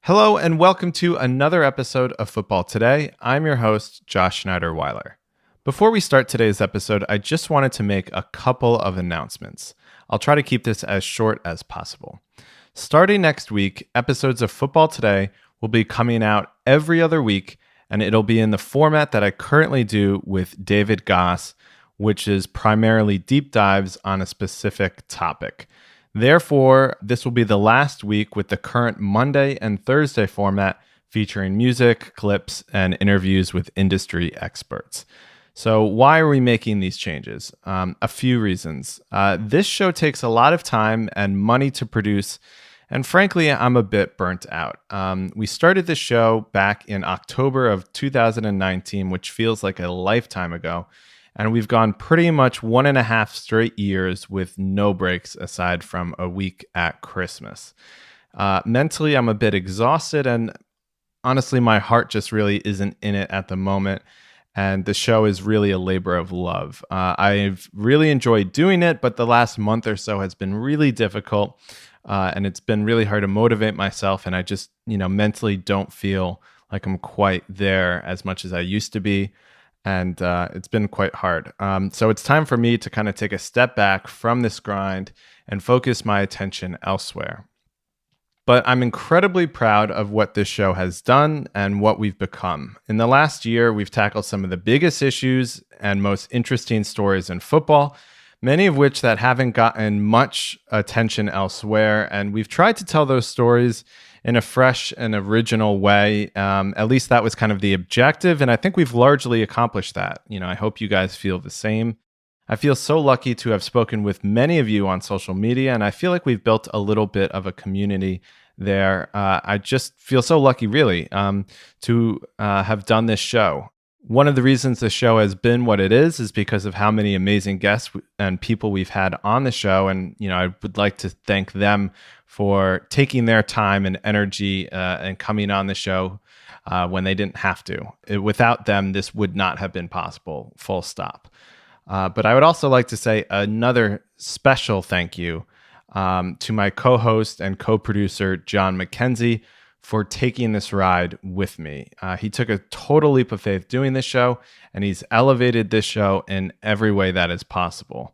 Hello and welcome to another episode of Football Today. I'm your host, Josh Schneider-Weiler. Before we start today's episode, I just wanted to make a couple of announcements. I'll try to keep this as short as possible. Starting next week, episodes of Football Today will be coming out every other week, and it'll be in the format that I currently do with David Goss, which is primarily deep dives on a specific topic. Therefore, this will be the last week with the current Monday and Thursday format featuring music, clips, and interviews with industry experts. So why are we making these changes? A few reasons. This show takes a lot of time and money to produce, and frankly, I'm a bit burnt out. We started this show back in October of 2019, which feels like a lifetime ago. And we've gone pretty much 1.5 straight years with no breaks aside from a week at Christmas. Mentally, I'm a bit exhausted, and honestly, my heart just really isn't in it at the moment. And the show is really a labor of love. I've really enjoyed doing it, but the last month or so has been really difficult. And it's been really hard to motivate myself. And I just, mentally don't feel like I'm quite there as much as I used to be. And it's been quite hard. So it's time for me to kind of take a step back from this grind and focus my attention elsewhere. But I'm incredibly proud of what this show has done and what we've become. In the last year, we've tackled some of the biggest issues and most interesting stories in football, many of which that haven't gotten much attention elsewhere. And we've tried to tell those stories in a fresh and original way. At least that was kind of the objective, and I think we've largely accomplished that. I hope you guys feel the same. I feel so lucky to have spoken with many of you on social media, and I feel like we've built a little bit of a community there. I just feel so lucky, really, to have done this show. One of the reasons the show has been what it is because of how many amazing guests and people we've had on the show. And, I would like to thank them for taking their time and energy and coming on the show when they didn't have to. Without them, this would not have been possible, full stop. But I would also like to say another special thank you to my co-host and co-producer, John McKenzie, for taking this ride with me. He took a total leap of faith doing this show, and he's elevated this show in every way that is possible.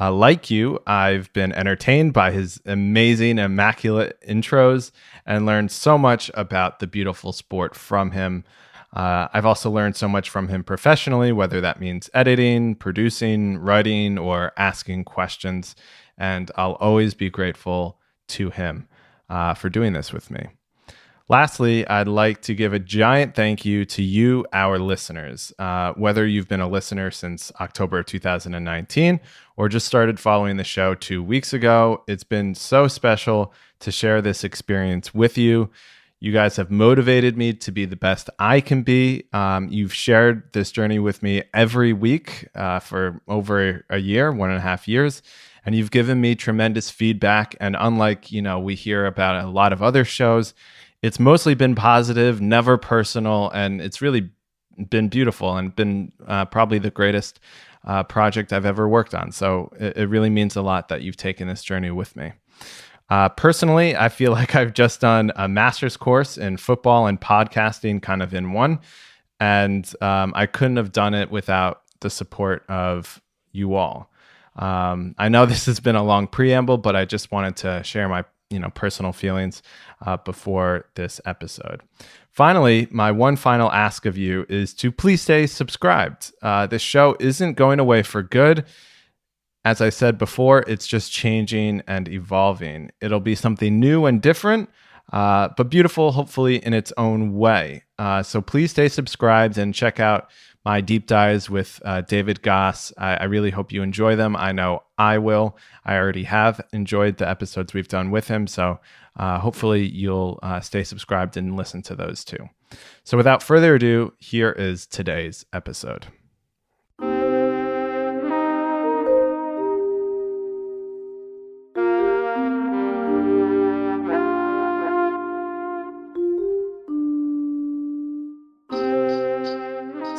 Like you, I've been entertained by his amazing, immaculate intros and learned so much about the beautiful sport from him. I've also learned so much from him professionally, whether that means editing, producing, writing, or asking questions. And I'll always be grateful to him for doing this with me. Lastly, I'd like to give a giant thank you to you, our listeners. Whether you've been a listener since October of 2019 or just started following the show 2 weeks ago, it's been so special to share this experience with you. You guys have motivated me to be the best I can be. You've shared this journey with me every week for over a year, 1.5 years. And you've given me tremendous feedback. And unlike, we hear about a lot of other shows, it's mostly been positive, never personal, and it's really been beautiful and been probably the greatest project I've ever worked on. So it really means a lot that you've taken this journey with me. Personally, I feel like I've just done a master's course in football and podcasting kind of in one, and I couldn't have done it without the support of you all. I know this has been a long preamble, but I just wanted to share my personal feelings before this episode. Finally, my one final ask of you is to please stay subscribed. This show isn't going away for good. As I said before, it's just changing and evolving. It'll be something new and different, but beautiful, hopefully, in its own way. So please stay subscribed and check out my deep dives with David Goss. I really hope you enjoy them. I know I will. I already have enjoyed the episodes we've done with him. So hopefully you'll stay subscribed and listen to those too. So without further ado, here is today's episode.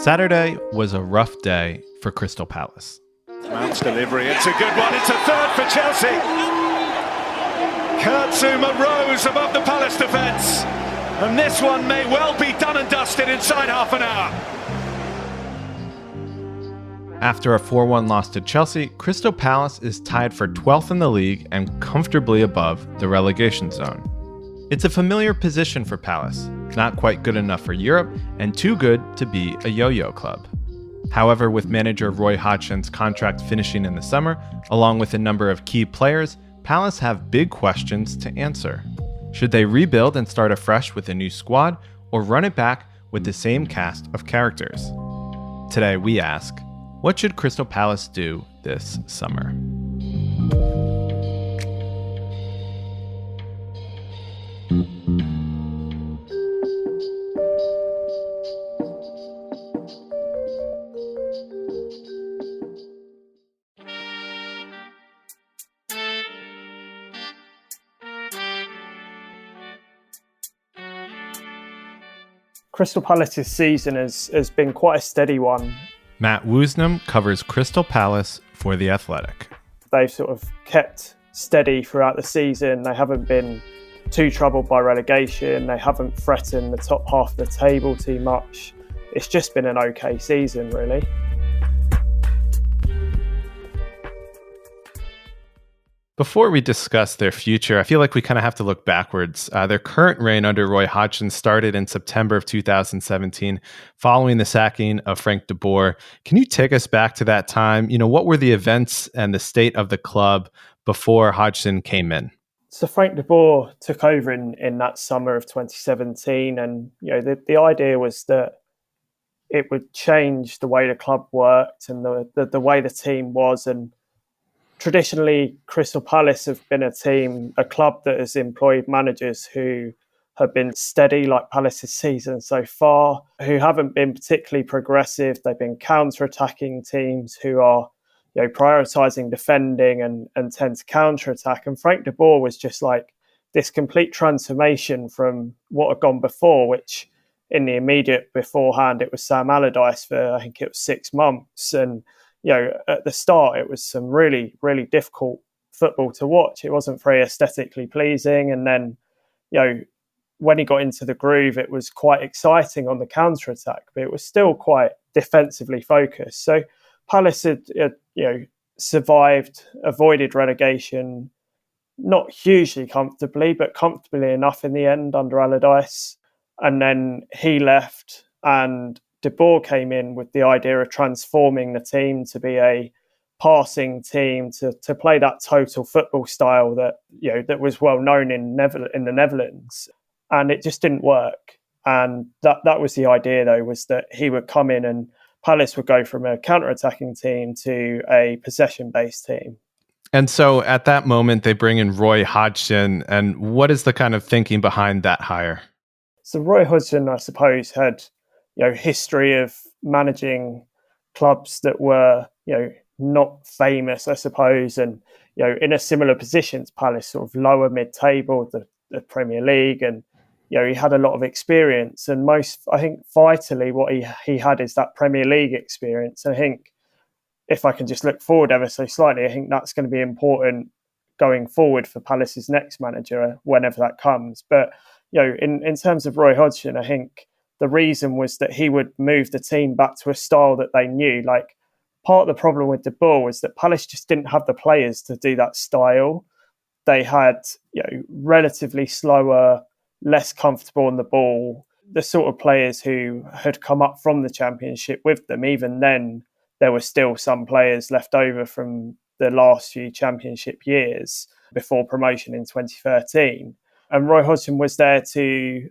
Saturday was a rough day for Crystal Palace. Mount's delivery, it's a good one, it's a third for Chelsea. Kurt Zouma rose above the Palace defence And this one may well be done and dusted inside half an hour. After a 4-1 loss to Chelsea, Crystal Palace is tied for 12th in the league and comfortably above the relegation zone. It's a familiar position for Palace, not quite good enough for Europe and too good to be a yo-yo club. However, with manager Roy Hodgson's contract finishing in the summer, along with a number of key players, Palace have big questions to answer. Should they rebuild and start afresh with a new squad, or run it back with the same cast of characters? Today we ask, what should Crystal Palace do this summer? Crystal Palace's season has been quite a steady one. Matt Woosnam covers Crystal Palace for The Athletic. They've sort of kept steady throughout the season. They haven't been too troubled by relegation. They haven't threatened the top half of the table too much. It's just been an okay season, really. Before we discuss their future, I feel like we kind of have to look backwards. Their current reign under Roy Hodgson started in September of 2017, following the sacking of Frank de Boer. Can you take us back to that time? What were the events and the state of the club before Hodgson came in? So Frank de Boer took over in that summer of 2017, and the idea was that it would change the way the club worked and the way the team was. And traditionally, Crystal Palace have been a club that has employed managers who have been steady, like Palace's season so far, who haven't been particularly progressive. They've been counter-attacking teams who are prioritising defending and tend to counter-attack. And Frank de Boer was just like this complete transformation from what had gone before, which in the immediate beforehand, it was Sam Allardyce for, I think it was 6 months. And at the start, it was some really, really difficult football to watch. It wasn't very aesthetically pleasing. And then, when he got into the groove, it was quite exciting on the counter-attack, but it was still quite defensively focused. So Palace had survived, avoided relegation, not hugely comfortably, but comfortably enough in the end under Allardyce. And then he left, and De Boer came in with the idea of transforming the team to be a passing team, to play that total football style that was well known in the Netherlands, and it just didn't work. And that was the idea, though, was that he would come in and Palace would go from a counter-attacking team to a possession-based team. And so at that moment, they bring in Roy Hodgson. And what is the kind of thinking behind that hire? So Roy Hodgson, I suppose, had history of managing clubs that were, not famous, I suppose, and, in a similar position to Palace, sort of lower mid-table, the Premier League, and, he had a lot of experience. And I think, vitally, what he had is that Premier League experience. I think if I can just look forward ever so slightly, I think that's going to be important going forward for Palace's next manager, whenever that comes. But, in terms of Roy Hodgson, I think the reason was that he would move the team back to a style that they knew. Like, part of the problem with De Boer was that Palace just didn't have the players to do that style. They had, relatively slower, less comfortable on the ball, the sort of players who had come up from the Championship with them. Even then, there were still some players left over from the last few Championship years before promotion in 2013. And Roy Hodgson was there to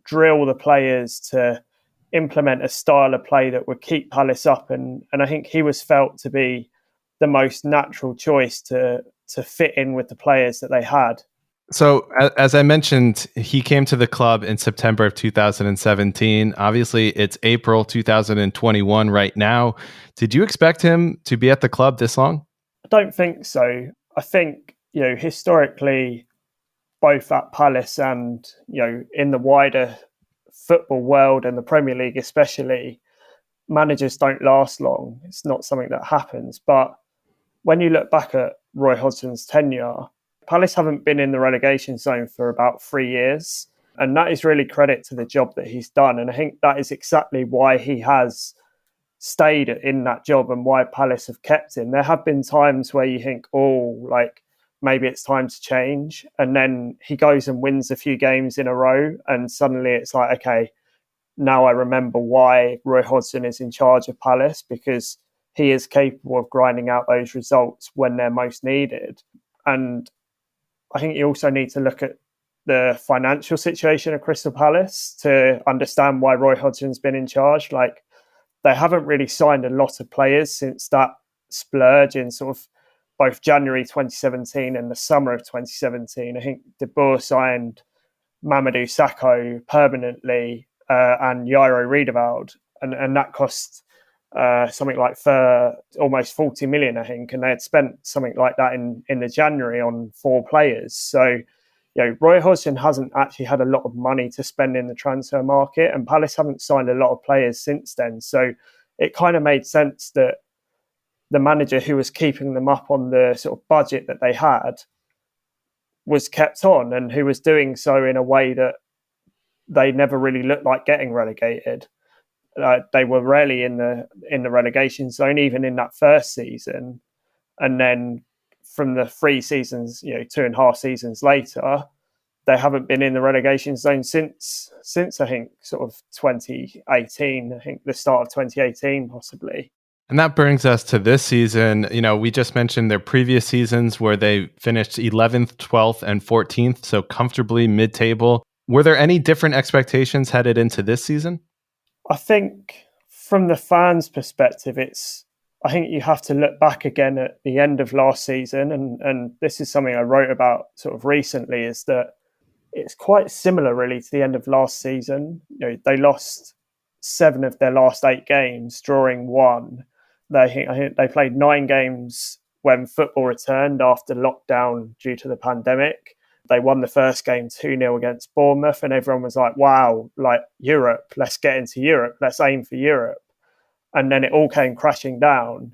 drill the players to implement a style of play that would keep Palace up. And I think he was felt to be the most natural choice to fit in with the players that they had. So as I mentioned, he came to the club in September of 2017. Obviously, it's April 2021 right now. Did you expect him to be at the club this long? I don't think so. I think, historically, both at Palace and, in the wider football world and the Premier League especially, managers don't last long. It's not something that happens. But when you look back at Roy Hodgson's tenure, Palace haven't been in the relegation zone for about 3 years. And that is really credit to the job that he's done. And I think that is exactly why he has stayed in that job and why Palace have kept him. There have been times where you think, oh, like maybe it's time to change. And then he goes and wins a few games in a row. And suddenly it's like, okay, now I remember why Roy Hodgson is in charge of Palace, because he is capable of grinding out those results when they're most needed. And I think you also need to look at the financial situation of Crystal Palace to understand why Roy Hodgson's been in charge. Like, they haven't really signed a lot of players since that splurge in sort of both January 2017 and the summer of 2017. I think De Boer signed Mamadou Sakho permanently and Jairo Riedewald, and that cost something like for almost 40 million, I think, and they had spent something like that in the January on 4 players. So, Roy Hodgson hasn't actually had a lot of money to spend in the transfer market, and Palace haven't signed a lot of players since then. So it kind of made sense that the manager who was keeping them up on the sort of budget that they had was kept on, and who was doing so in a way that they never really looked like getting relegated. They were rarely in the relegation zone, even in that first season. And then from the 3 seasons, 2.5 seasons later, they haven't been in the relegation zone since I think sort of 2018. I think the start of 2018, possibly. And that brings us to this season. We just mentioned their previous seasons where they finished 11th, 12th, and 14th, so comfortably mid-table. Were there any different expectations headed into this season? I think from the fans' perspective, I think you have to look back again at the end of last season, and this is something I wrote about sort of recently, is that it's quite similar really to the end of last season. They lost 7 of their last 8 games, drawing 1. I think they played 9 games when football returned after lockdown due to the pandemic. They won the first game 2-0 against Bournemouth, and everyone was like, wow, like Europe, let's get into Europe, let's aim for Europe. And then it all came crashing down.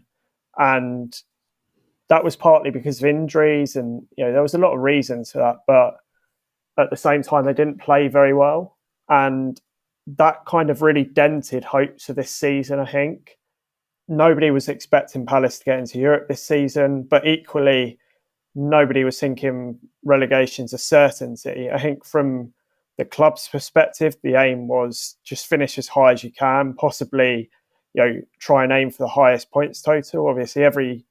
And that was partly because of injuries, and there was a lot of reasons for that. But at the same time, they didn't play very well. And that kind of really dented hopes of this season, I think. Nobody was expecting Palace to get into Europe this season, but equally, nobody was thinking relegation's a certainty. I think from the club's perspective, the aim was just finish as high as you can, possibly, try and aim for the highest points total. Obviously, every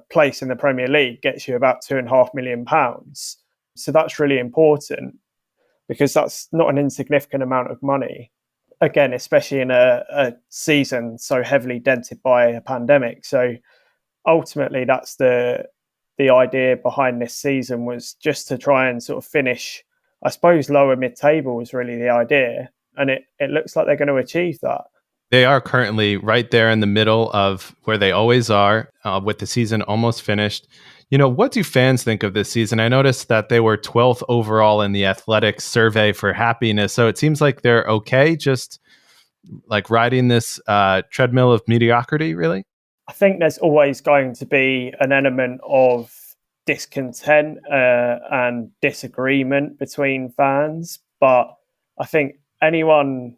place in the Premier League gets you about £2.5 million. So that's really important, because that's not an insignificant amount of money. Again, especially in a season so heavily dented by a pandemic. So ultimately, that's the idea behind this season, was just to try and sort of finish, I suppose, lower mid-table was really the idea. And it looks like they're going to achieve that. They are currently right there in the middle of where they always are, with the season almost finished. What do fans think of this season? I noticed that they were 12th overall in the Athletics survey for happiness. So it seems like they're okay, just like riding this treadmill of mediocrity, really? I think there's always going to be an element of discontent and disagreement between fans. But I think anyone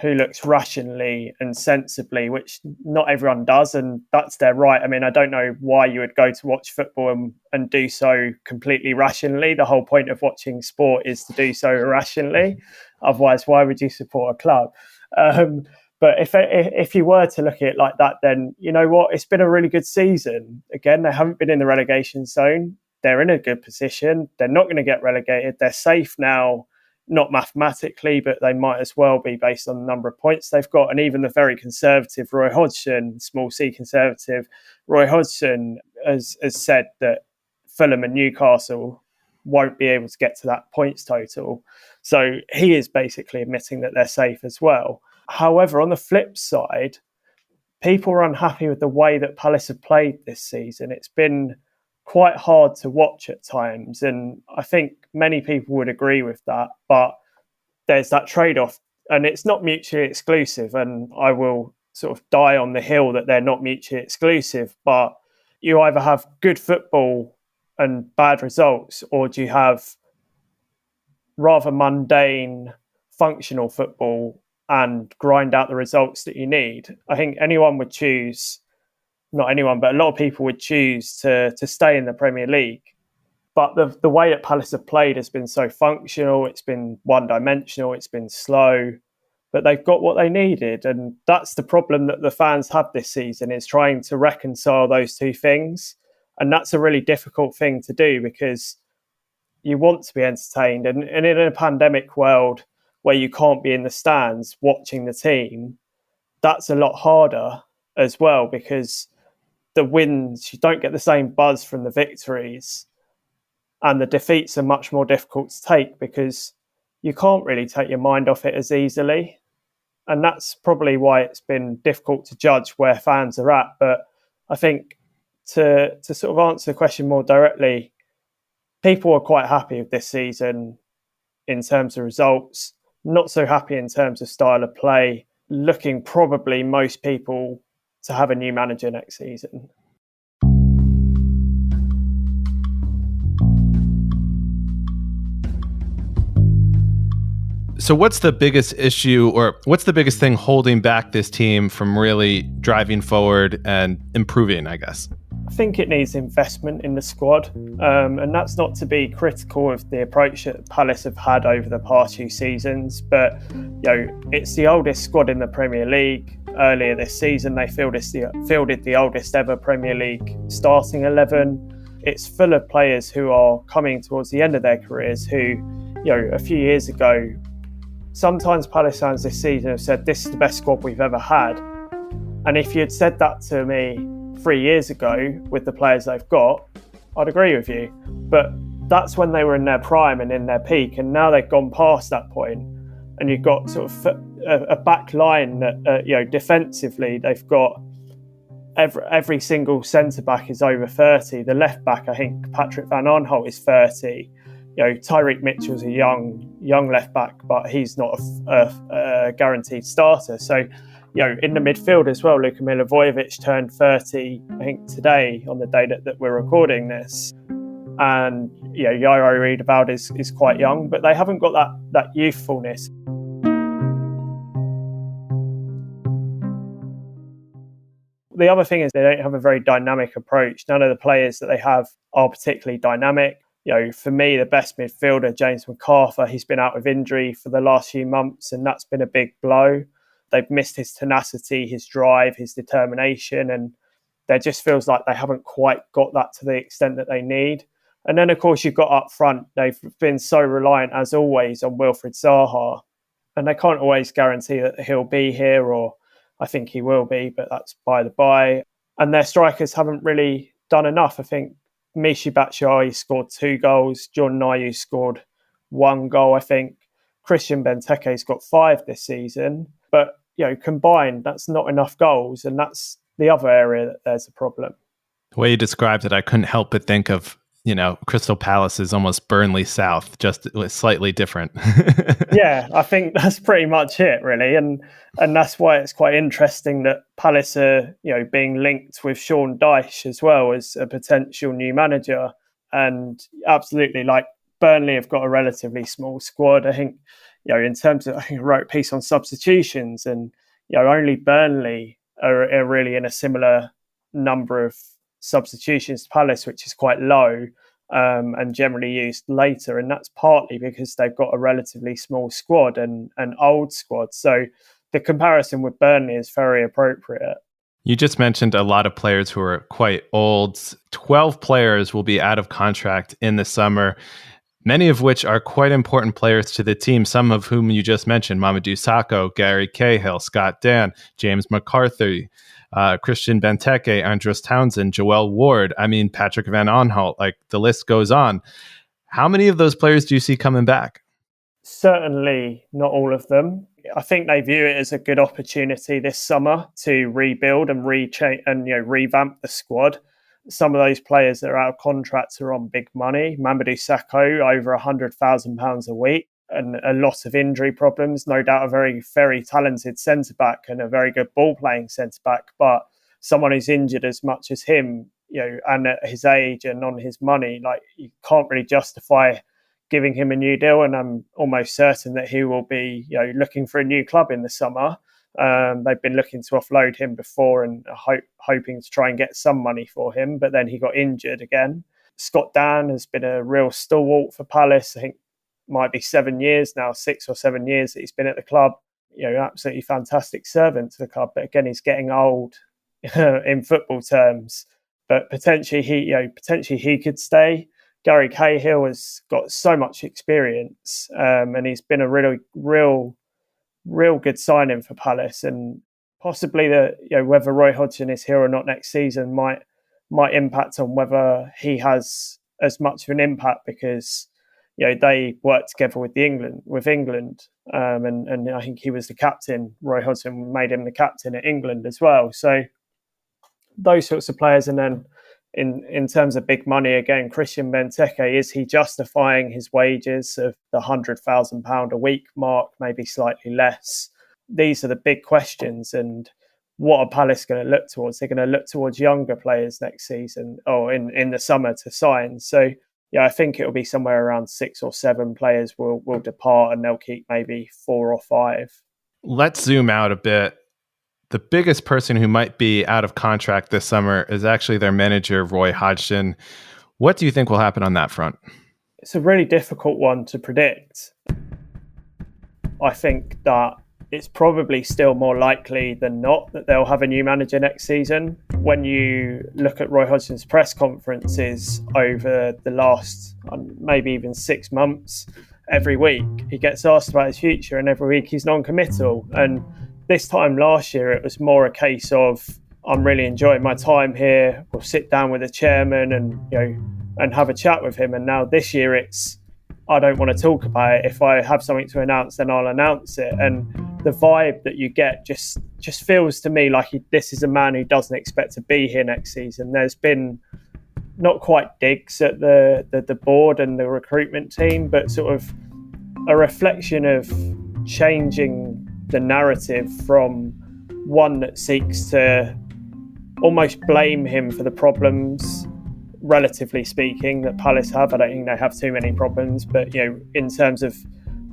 who looks rationally and sensibly, which not everyone does, and that's their right. I mean, I don't know why you would go to watch football and do so completely rationally. The whole point of watching sport is to do so irrationally. Otherwise, why would you support a club? But if you were to look at it like that, then you know what? It's been a really good season. Again, they haven't been in the relegation zone. They're in a good position. They're not going to get relegated. They're safe now. Not mathematically, but they might as well be based on the number of points they've got. And even the very conservative Roy Hodgson, small c conservative Roy Hodgson, has said that Fulham and Newcastle won't be able to get to that points total. So he is basically admitting that they're safe as well. However, on the flip side, people are unhappy with the way that Palace have played this season. It's been quite hard to watch at times, and I think many people would agree with that. But there's that trade-off, and it's not mutually exclusive, and I will sort of die on the hill that they're not mutually exclusive. But you either have good football and bad results, or do you have rather mundane, functional football and grind out the results that you need, I think anyone would choose, not anyone, but a lot of people would choose to stay in the Premier League. But the way that Palace have played has been so functional, it's been one-dimensional, it's been slow, but they've got what they needed. And that's the problem that the fans have this season, is trying to reconcile those two things. And that's a really difficult thing to do, because you want to be entertained. And in a pandemic world where you can't be in the stands watching the team, that's a lot harder as well, because the wins, you don't get the same buzz from the victories, and the defeats are much more difficult to take because you can't really take your mind off it as easily. And that's probably why it's been difficult to judge where fans are at. But I think to sort of answer the question more directly, people are quite happy with this season in terms of results, not so happy in terms of style of play, looking probably most people to have a new manager next season. So what's the biggest issue, or what's the biggest thing holding back this team from really driving forward and improving, I guess? I think it needs investment in the squad, and that's not to be critical of the approach that Palace have had over the past few seasons, but it's the oldest squad in the Premier League. Earlier this season, they fielded the oldest ever Premier League starting 11. It's full of players who are coming towards the end of their careers who, a few years ago, sometimes Palace fans this season have said, this is the best squad we've ever had. And if you had said that to me 3 years ago with the players they've got, I'd agree with you. But that's when they were in their prime and in their peak. And now they've gone past that point. And you've got sort of a back line that, defensively, they've got every single centre-back is over 30. The left-back, I think Patrick Van Aanholt is 30. Tyreek Mitchell's a young left back, but he's not a guaranteed starter. So, in the midfield as well, Luka Milivojevic turned 30, I think, today on the day that we're recording this. And Jairo Riedewald is quite young, but they haven't got that youthfulness. The other thing is they don't have a very dynamic approach. None of the players that they have are particularly dynamic. For me, the best midfielder, James McArthur, he's been out with injury for the last few months, and that's been a big blow. They've missed his tenacity, his drive, his determination, and there just feels like they haven't quite got that to the extent that they need. And then, of course, you've got up front, they've been so reliant, as always, on Wilfried Zaha, and they can't always guarantee that he'll be here, or I think he will be, but that's by the by. And their strikers haven't really done enough. I think Michy Batshuayi scored 2 goals. Jordan Ayew scored 1 goal, I think. Christian Benteke's got 5 this season. But, combined, that's not enough goals. And that's the other area that there's a problem. The way you described it, I couldn't help but think of, Crystal Palace is almost Burnley South, just slightly different. Yeah, I think that's pretty much it, really. And that's why it's quite interesting that Palace are, being linked with Sean Dyche as well as a potential new manager. And absolutely, like, Burnley have got a relatively small squad. I think, in terms of, I think I wrote a piece on substitutions, and, only Burnley are really in a similar number of substitutions to Palace, which is quite low, and generally used later. And that's partly because they've got a relatively small squad and an old squad. So the comparison with Burnley is very appropriate. You just mentioned a lot of players who are quite old. 12 players will be out of contract in the summer, many of which are quite important players to the team, some of whom you just mentioned: Mamadou Sakho, Gary Cahill, Scott Dan, James McCarthy, Christian Benteke, Andros Townsend, Joel Ward, Patrick Van Aanholt, like the list goes on. How many of those players do you see coming back? Certainly not all of them. I think they view it as a good opportunity this summer to rebuild and revamp the squad. Some of those players that are out of contract are on big money. Mamadou Sakho, over £100,000 a week, and a lot of injury problems. No doubt a very, very talented centre-back and a very good ball-playing centre-back, but someone who's injured as much as him, and at his age and on his money, like, you can't really justify giving him a new deal, and I'm almost certain that he will be looking for a new club in the summer. They've been looking to offload him before and hoping to try and get some money for him, but then he got injured again. Scott Dan has been a real stalwart for Palace. I think might be 7 years now, 6 or 7 years that he's been at the club. Absolutely fantastic servant to the club, but again, he's getting old in football terms. But potentially he could stay. Gary Cahill has got so much experience, and he's been a real good signing for Palace. And possibly whether Roy Hodgson is here or not next season might impact on whether he has as much of an impact, because they worked together with England, and I think he was the captain. Roy Hodgson made him the captain at England as well. So those sorts of players. And then in terms of big money, again, Christian Benteke, is he justifying his wages of the £100,000 a week mark, maybe slightly less? These are the big questions. And what are Palace going to look towards? They're going to look towards younger players next season, or in the summer, to sign. So I think it'll be somewhere around 6 or 7 players will depart, and they'll keep maybe 4 or 5. Let's zoom out a bit. The biggest person who might be out of contract this summer is actually their manager, Roy Hodgson. What do you think will happen on that front? It's a really difficult one to predict. I think that it's probably still more likely than not that they'll have a new manager next season. When you look at Roy Hodgson's press conferences over the last maybe even 6 months, every week he gets asked about his future, and every week he's non-committal. And this time last year, it was more a case of, I'm really enjoying my time here. We'll sit down with the chairman and have a chat with him. And now this year, it's, I don't want to talk about it. If I have something to announce, then I'll announce it. And the vibe that you get just feels to me like this is a man who doesn't expect to be here next season. There's been not quite digs at the board and the recruitment team, but sort of a reflection of changing the narrative from one that seeks to almost blame him for the problems, relatively speaking, that Palace have. I don't think they have too many problems, but in terms of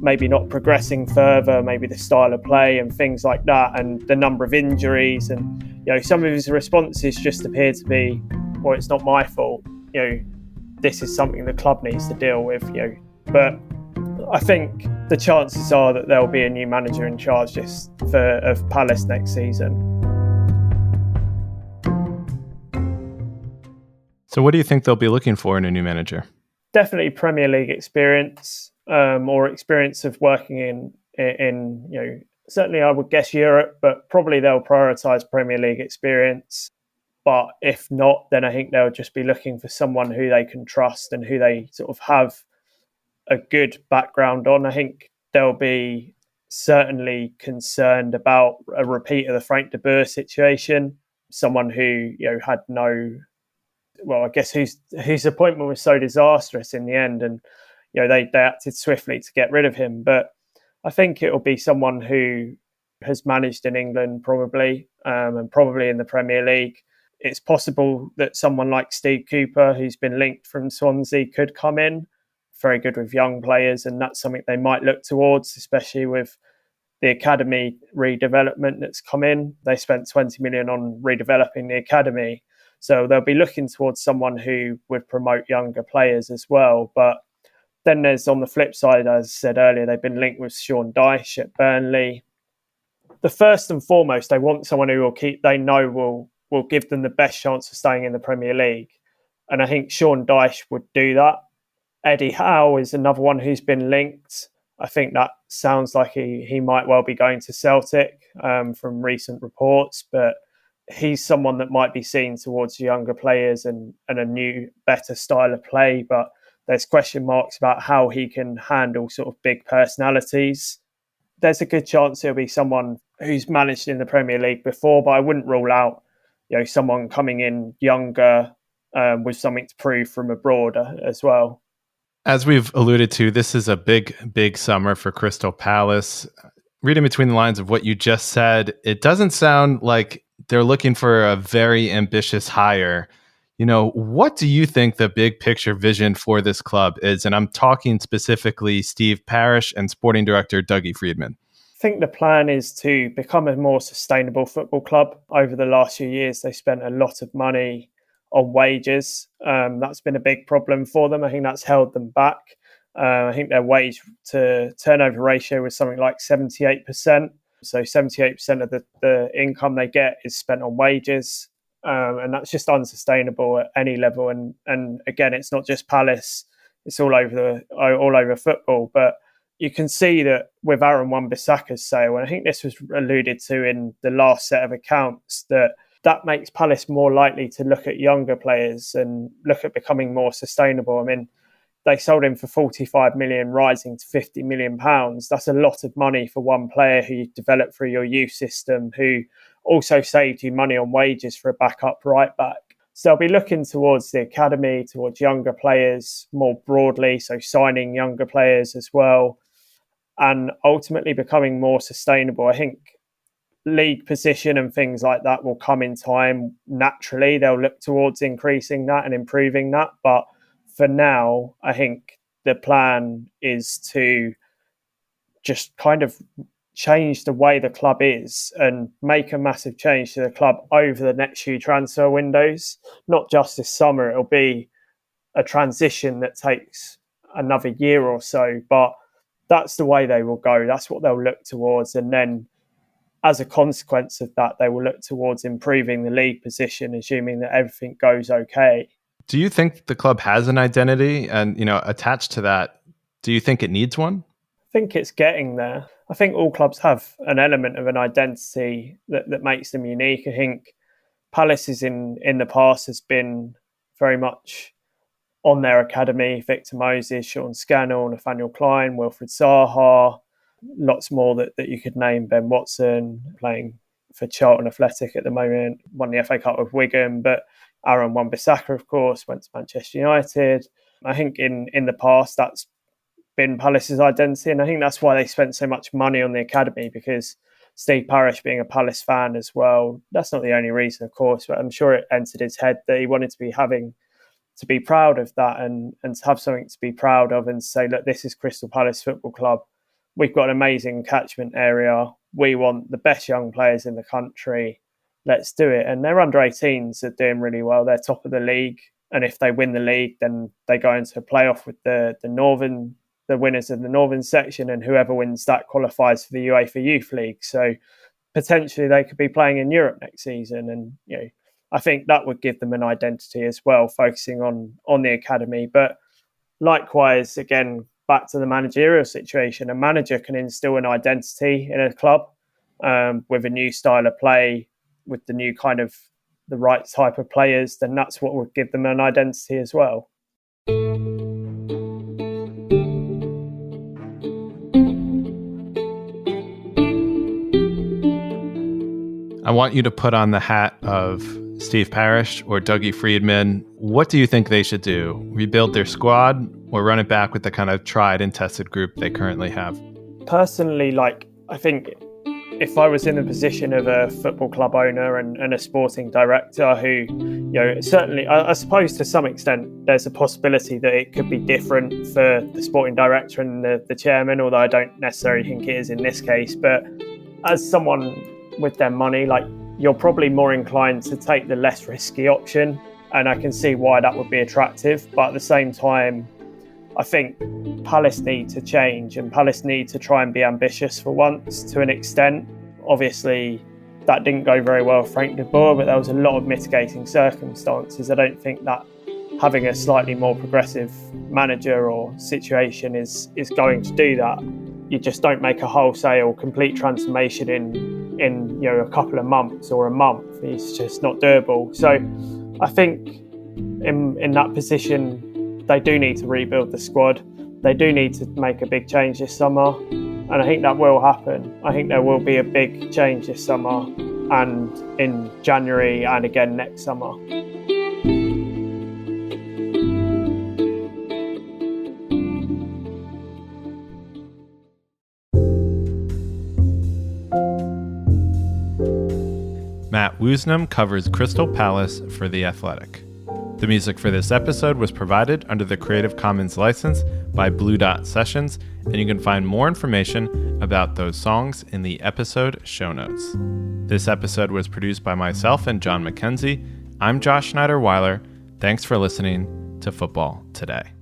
maybe not progressing further, maybe the style of play and things like that, and the number of injuries, and some of his responses just appear to be, well, it's not my fault. This is something the club needs to deal with. But I think the chances are that there'll be a new manager in charge of Palace next season. So what do you think they'll be looking for in a new manager? Definitely Premier League experience, or experience of working in certainly I would guess Europe, but probably they'll prioritise Premier League experience. But if not, then I think they'll just be looking for someone who they can trust and who they sort of have a good background on. I think they'll be certainly concerned about a repeat of the Frank de Boer situation, someone who had I guess whose appointment was so disastrous in the end, and they acted swiftly to get rid of him. But I think it'll be someone who has managed in England probably, and probably in the Premier League. It's possible that someone like Steve Cooper, who's been linked from Swansea, could come in. Very good with young players, and that's something they might look towards, especially with the academy redevelopment that's come in. They spent 20 million on redeveloping the academy, so they'll be looking towards someone who would promote younger players as well. But then there's, on the flip side, as I said earlier, they've been linked with Sean Dyche at Burnley. The first and foremost, they want someone who will give them the best chance of staying in the Premier League, and I think Sean Dyche would do that. Eddie Howe is another one who's been linked. I think that sounds like he might well be going to Celtic from recent reports, but he's someone that might be seen towards younger players and a new, better style of play. But there's question marks about how he can handle sort of big personalities. There's a good chance he'll be someone who's managed in the Premier League before, but I wouldn't rule out someone coming in younger with something to prove from abroad as well. As we've alluded to, this is a big summer for Crystal Palace. Reading between the lines of what you just said, it doesn't sound like they're looking for a very ambitious hire. What do you think the big picture vision for this club is? And I'm talking specifically Steve Parish and sporting director Dougie Friedman. I think the plan is to become a more sustainable football club. Over the last few years, they spent a lot of money on wages. That's been a big problem for them. I think that's held them back. I think their wage to turnover ratio was something like 78%. So 78% of the income they get is spent on wages. And that's just unsustainable at any level. And again, it's not just Palace; it's all over football. But you can see that with Aaron Wan-Bissaka's sale, and I think this was alluded to in the last set of accounts, that makes Palace more likely to look at younger players and look at becoming more sustainable. I mean, they sold him for 45 million, rising to 50 million pounds. That's a lot of money for one player who you developed through your youth system, who also saved you money on wages for a backup right back. So they'll be looking towards the academy, towards younger players more broadly, so signing younger players as well, and ultimately becoming more sustainable. I think league position and things like that will come in time naturally. They'll look towards increasing that and improving that. But for now, I think the plan is to just kind of change the way the club is and make a massive change to the club over the next few transfer windows. Not just this summer, it'll be a transition that takes another year or so, but that's the way they will go. That's what they'll look towards. And then as a consequence of that, they will look towards improving the league position, assuming that everything goes okay. Do you think the club has an identity? And, attached to that, do you think it needs one? I think it's getting there. I think all clubs have an element of an identity that makes them unique. I think Palace's in the past has been very much on their academy. Victor Moses, Sean Scannell, Nathaniel Klein, Wilfred Zaha, lots more that you could name. Ben Watson playing for Charlton Athletic at the moment, won the FA Cup with Wigan, but Aaron Wan-Bissaka, of course, went to Manchester United. I think in the past that's been Palace's identity, and I think that's why they spent so much money on the academy, because Steve Parish being a Palace fan as well, that's not the only reason, of course, but I'm sure it entered his head that he wanted to be proud of that and to have something to be proud of and say, look, this is Crystal Palace Football Club. We've got an amazing catchment area. We want the best young players in the country. Let's do it. And their under-18s are doing really well. They're top of the league. And if they win the league, then they go into a playoff with the winners of the Northern section, and whoever wins that qualifies for the UEFA Youth League. So potentially they could be playing in Europe next season. And, I think that would give them an identity as well, focusing on the academy. But likewise, again, back to the managerial situation, a manager can instill an identity in a club with a new style of play, with the new kind of the right type of players, then that's what would give them an identity as well. I want you to put on the hat of Steve Parish or Dougie Friedman. What do you think they should do? Rebuild their squad or run it back with the kind of tried and tested group they currently have? Personally, I think if I was in the position of a football club owner and a sporting director who, certainly, I suppose to some extent, there's a possibility that it could be different for the sporting director and the chairman, although I don't necessarily think it is in this case. But as someone with their money, you're probably more inclined to take the less risky option. And I can see why that would be attractive. But at the same time, I think Palace need to change, and Palace need to try and be ambitious for once to an extent. Obviously, that didn't go very well with Frank de Boer, but there was a lot of mitigating circumstances. I don't think that having a slightly more progressive manager or situation is going to do that. You just don't make a wholesale complete transformation in a couple of months or a month. It's just not doable. So I think in that position, they do need to rebuild the squad. They do need to make a big change this summer. And I think that will happen. I think there will be a big change this summer and in January and again next summer. Matt Woosnam covers Crystal Palace for The Athletic. The music for this episode was provided under the Creative Commons license by Blue Dot Sessions, and you can find more information about those songs in the episode show notes. This episode was produced by myself and John McKenzie. I'm Josh Schneider-Weiler. Thanks for listening to Football Today.